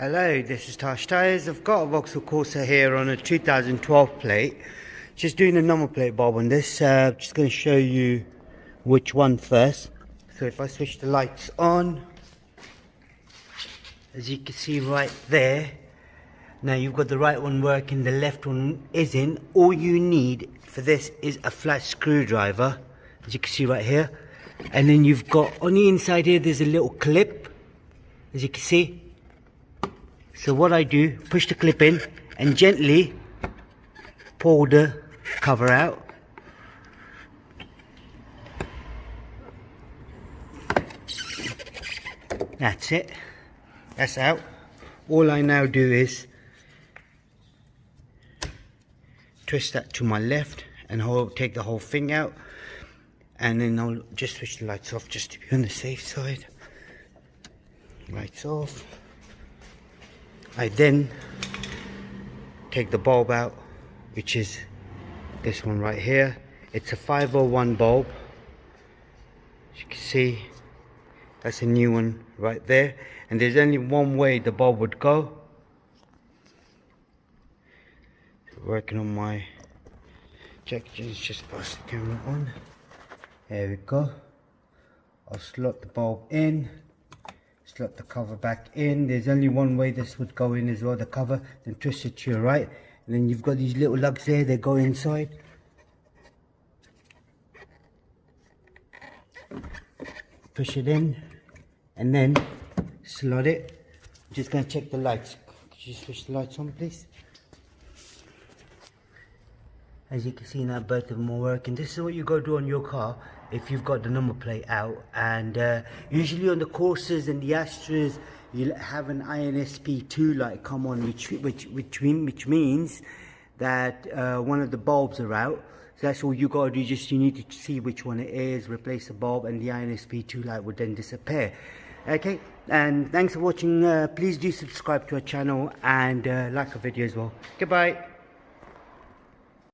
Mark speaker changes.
Speaker 1: Hello, this is Tash Tyres. I've got a Vauxhall Corsa here on a 2012 plate. Just doing a number plate bob on this. Just going to show you which one first. So if I switch the lights on, as you can see right there, now you've got the right one working, the left one isn't. All you need for this is a flat screwdriver, as you can see right here. And then you've got, on the inside here, there's a little clip, as you can see. So what I do, push the clip in and gently pull the cover out. That's it. That's out. All I now do is twist that to my left and take the whole thing out. And then I'll just switch the lights off just to be on the safe side. Lights off. I then take the bulb out, which is this one right here. It's a 501 bulb. As you can see, that's a new one right there. And there's only one way the bulb would go. Working on my check engines, just pass the camera on. There we go. I'll slot the bulb in. Slot the cover back in. There's only one way this would go in as well, the cover. Then twist it to your right, and then you've got these little lugs there, they go inside. Push it in and then slot it. I'm just going to check the lights. Could you switch the lights on, please? As you can see now, both of them are working. This is what you got to do on your car if you've got the number plate out. And usually on the Corsas and the Astras, you'll have an INSP2 light come on, which means that one of the bulbs are out. So that's all you got to do. You need to see which one it is, replace the bulb, and the INSP2 light would then disappear. Okay, and thanks for watching. Please do subscribe to our channel and like our video as well. Goodbye.